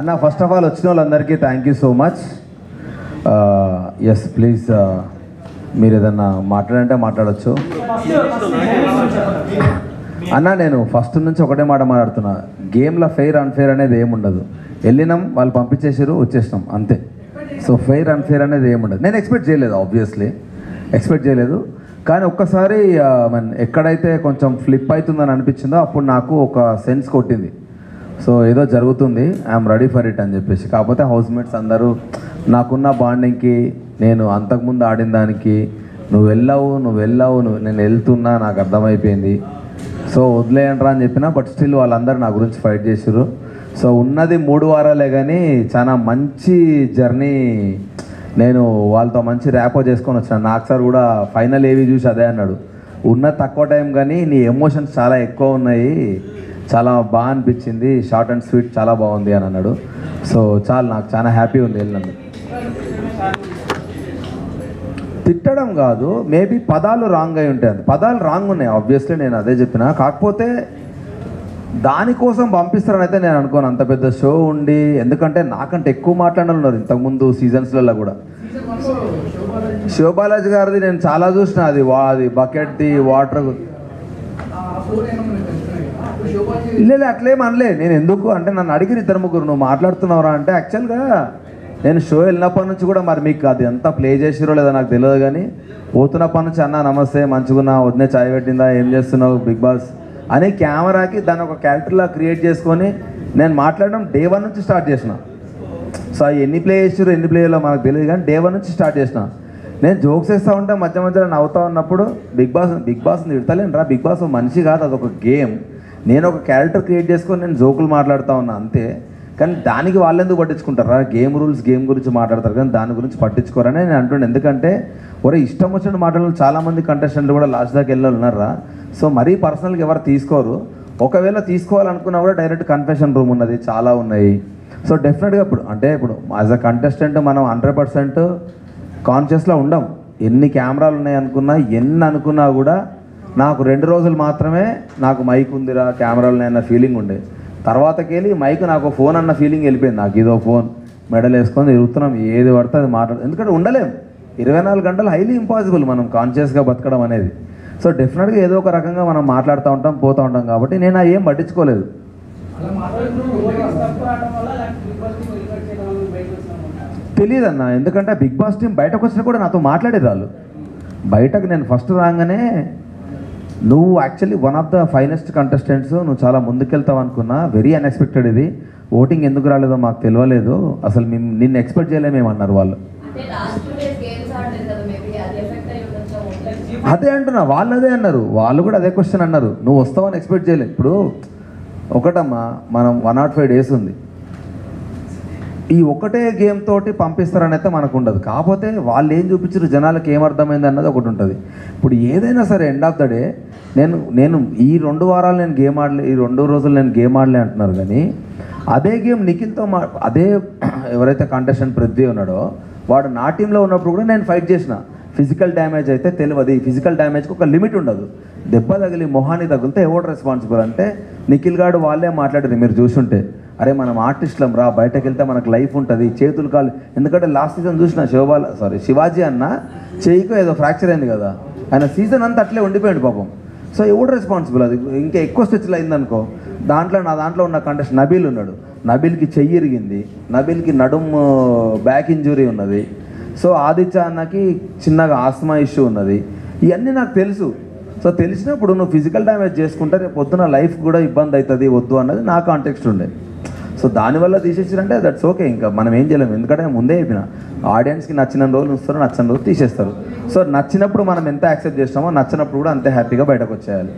అన్న first of all వచ్చిన వాళ్ళందరికీ thank you so much. Yes please మీరు ఏదన్నా మాట్లాడంటే మాట్లాడచ్చు. అన్న నేను ఫస్ట్ నుంచి ఒకటే మాట మాట్లాడుతున్నా, గేమ్లో ఫెయిర్ అన్ఫెయిర్ అనేది ఏముండదు. వెళ్ళినాం, వాళ్ళు పంపించేసారు, వచ్చేసినాం అంతే. సో ఫెయిర్ అన్ఫెయిర్ అనేది ఏముండదు. నేను ఎక్స్పెక్ట్ చేయలేదు, ఆబ్వియస్లీ ఎక్స్పెక్ట్ చేయలేదు. కానీ ఒక్కసారి ఎక్కడైతే కొంచెం ఫ్లిప్ అవుతుందని అనిపించిందో అప్పుడు నాకు ఒక సెన్స్ కొట్టింది. సో ఏదో జరుగుతుంది, ఐఎమ్ రెడీ ఫర్ ఇట్ అని చెప్పేసి. కాకపోతే హౌస్మేట్స్ అందరూ నాకున్న బాండింగ్కి, నేను అంతకుముందు ఆడిన దానికి, నువ్వు వెళ్ళావు నేను వెళ్తున్నా నాకు అర్థమైపోయింది. సో వదిలేయండ్రా అని చెప్పినా, బట్ స్టిల్ వాళ్ళందరూ నా గురించి ఫైట్ చేసారు. సో ఉన్నది 3 వారాలే కానీ చాలా మంచి జర్నీ. నేను వాళ్ళతో మంచి ర్యాపో చేసుకొని వచ్చినాను. నాకు సార్ కూడా ఫైనల్ ఏవి చూసి అదే అన్నాడు, ఉన్న తక్కువ టైం కానీ నీ ఎమోషన్స్ చాలా ఎక్కువ ఉన్నాయి, చాలా బాగా అనిపించింది, షార్ట్ అండ్ స్వీట్ చాలా బాగుంది అని అన్నాడు. సో నాకు చాలా హ్యాపీ ఉంది వెళ్ళినందుకు. తిట్టడం కాదు, మేబీ పదాలు రాంగ్ అయి ఉంటాయి, పదాలు రాంగ్ ఉన్నాయి ఆబ్వియస్లీ, నేను అదే చెప్పిన. కాకపోతే దానికోసం పంపిస్తారని అయితే నేను అనుకోను. అంత పెద్ద షో ఉండి, ఎందుకంటే నాకంటే ఎక్కువ మాట్లాడాలి ఉన్నారు ఇంతకుముందు సీజన్స్లలో కూడా. శివబాలాజీ గారిది నేను చాలా చూసిన, అది బకెట్ది వాటర్ లేదు అట్లేం అనలే. నేను ఎందుకు అంటే నన్ను అడిగిన 2-3 నువ్వు మాట్లాడుతున్నావురా అంటే, యాక్చువల్గా నేను షో వెళ్ళినప్పటి నుంచి కూడా మరి మీకు అది ఎంత ప్లే చేసిరో లేదో నాకు తెలియదు, కానీ పోతున్నప్పటి నుంచి అన్న నమస్తే మంచిగున్నా, వదిలే చాయ్ పెట్టిందా, ఏం చేస్తున్నావు బిగ్ బాస్ అని కెమెరాకి దాన్ని ఒక క్యారెక్టర్లా క్రియేట్ చేసుకొని నేను మాట్లాడడం డే 1 నుంచి స్టార్ట్ చేసిన. సో ఎన్ని ప్లే చేసారు ఎన్ని ప్లేయర్లో మనకు తెలియదు, కానీ డే 1 నుంచి స్టార్ట్ చేసిన. నేను జోక్స్ వేస్తూ ఉంటే మధ్యలో నవ్వుతూ ఉన్నప్పుడు బిగ్ బాస్ తిడతలేను రా, బిగ్ బాస్ మనిషి కాదు, అదొక గేమ్. నేను ఒక క్యారెక్టర్ క్రియేట్ చేసుకొని నేను జోకులు మాట్లాడుతూ ఉన్నా అంతే. కానీ దానికి వాళ్ళు ఎందుకు పట్టించుకుంటారా, గేమ్ రూల్స్ గేమ్ గురించి మాట్లాడతారు కానీ దాని గురించి పట్టించుకోరని నేను అంటుండే. ఎందుకంటే ఒరే ఇష్టం వచ్చినట్టు మాట్లాడాలి, చాలామంది కంటెస్టెంట్లు కూడా లాస్ట్ దాకా వెళ్ళాలి ఉన్నారా. సో మరీ పర్సనల్గా ఎవరు తీసుకోరు, ఒకవేళ తీసుకోవాలనుకున్నా కూడా డైరెక్ట్ కన్ఫెషన్ రూమ్ ఉన్నది, చాలా ఉన్నాయి. సో డెఫినెట్గా ఇప్పుడు యాజ్ అ కంటెస్టెంట్ మనం 100% కాన్షియస్లో ఉండం. ఎన్ని కెమెరాలు ఉన్నాయి అనుకున్నా, ఎన్ని అనుకున్నా కూడా నాకు 2 రోజులు మాత్రమే నాకు మైక్ ఉందిరా, కెమెరాలు ఉన్నాయన్న ఫీలింగ్ ఉండే. తర్వాతకి వెళ్ళి మైక్ నాకు ఫోన్ అన్న ఫీలింగ్ వెళ్ళిపోయింది. నాకు ఇదో ఫోన్ మెడల్ వేసుకొని తిరుగుతున్నాం, ఏది పడితే అది ఎందుకంటే ఉండలేం 24 గంటలు, హైలీ ఇంపాసిబుల్ మనం కాన్షియస్గా బతకడం అనేది. సో డెఫినెట్గా ఏదో ఒక రకంగా మనం మాట్లాడుతూ ఉంటాం, పోతూ ఉంటాం. కాబట్టి నేను ఏం పట్టించుకోలేదు. తెలియదన్న, ఎందుకంటే బిగ్ బాస్ టీం బయటకు వచ్చినా కూడా నాతో మాట్లాడేది వాళ్ళు. బయటకు నేను ఫస్ట్ రాగానే నువ్వు actually one of the finest contestants, నువ్వు చాలా ముందుకెళ్తావు అనుకున్నా, వెరీ అన్ఎక్స్పెక్టెడ్. ఇది ఓటింగ్ ఎందుకు రాలేదో మాకు తెలియలేదు, అసలు నిన్ను ఎక్స్పెక్ట్ చేయలేమేమన్నారు వాళ్ళు. అదే అంటున్నా, వాళ్ళు అదే అన్నారు, వాళ్ళు కూడా అదే క్వశ్చన్ అన్నారు, నువ్వు వస్తావని ఎక్స్పెక్ట్ చేయలేదు. ఇప్పుడు ఒకటమ్మా, మనం 105 డేస్ ఉంది, ఈ ఒకటే గేమ్ తోటి పంపిస్తారని అయితే మనకు ఉండదు. కాకపోతే వాళ్ళు ఏం చూపించారు, జనాలకు ఏమర్థమైంది అన్నది ఒకటి ఉంటుంది. ఇప్పుడు ఏదైనా సరే ఎండ్ ఆఫ్ ద డే నేను ఈ 2 వారాలు నేను గేమ్ ఆడలే, ఈ 2 రోజులు నేను గేమ్ ఆడలే అంటున్నారు, కానీ అదే గేమ్ నిఖిల్తో అదే ఎవరైతే కంటెస్టెంట్ పృథ్వీ ఉన్నాడో వాడు నా టీంలో ఉన్నప్పుడు కూడా నేను ఫైట్ చేసిన. ఫిజికల్ డ్యామేజ్ అయితే తెలియదు, ఫిజికల్ డ్యామేజ్కి ఒక లిమిట్ ఉండదు. దెబ్బ తగిలి మొహాన్ని తగిలితే ఎవడు రెస్పాన్సిబుల్ అంటే నిఖిల్ గాడు వాళ్ళే మాట్లాడేది మీరు చూసుంటే. అరే మనం ఆర్టిస్టులం రా, బయటకు వెళ్తే మనకు లైఫ్ ఉంటుంది, చేతులు కాలు. ఎందుకంటే లాస్ట్ సీజన్ చూసిన శివాజీ అన్న చేయికో ఏదో ఫ్రాక్చర్ అయింది కదా, ఆయన సీజన్ అంతా అట్లే ఉండిపోయాడు పాపం. సో ఎవడు రెస్పాన్సిబుల్, అది ఇంకా ఎక్కువ స్ట్రెచ్లో అయిందనుకో. నా దాంట్లో ఉన్న కంటెస్ట్ నబీల్ ఉన్నాడు, నబీల్కి చెయ్యి ఇరిగింది, నబీల్కి నడుము బ్యాక్ ఇంజురీ ఉన్నది. సో ఆదిత్య అన్నకి చిన్నగా ఆస్మా ఇష్యూ ఉన్నది. ఇవన్నీ నాకు తెలుసు. సో తెలిసినప్పుడు నువ్వు ఫిజికల్ డ్యామేజ్ చేసుకుంటే రేపు పొద్దున లైఫ్ కూడా ఇబ్బంది అవుతుంది, వద్దు అన్నది నా కాంటెక్స్ట్ ఉండే. సో దానివల్ల తీసేసారంటే దట్స్ ఓకే, ఇంకా మనం ఏం చేయలేము. ఎందుకంటే ముందే చెప్పిన, ఆడియన్స్కి నచ్చిన రోజులు వస్తారు, నచ్చిన రోజు తీసేస్తారు. సో నచ్చినప్పుడు మనం ఎంత యాక్సెప్ట్ చేస్తామో, నచ్చినప్పుడు కూడా అంతే హ్యాపీగా బయటకు వచ్చేయాలి.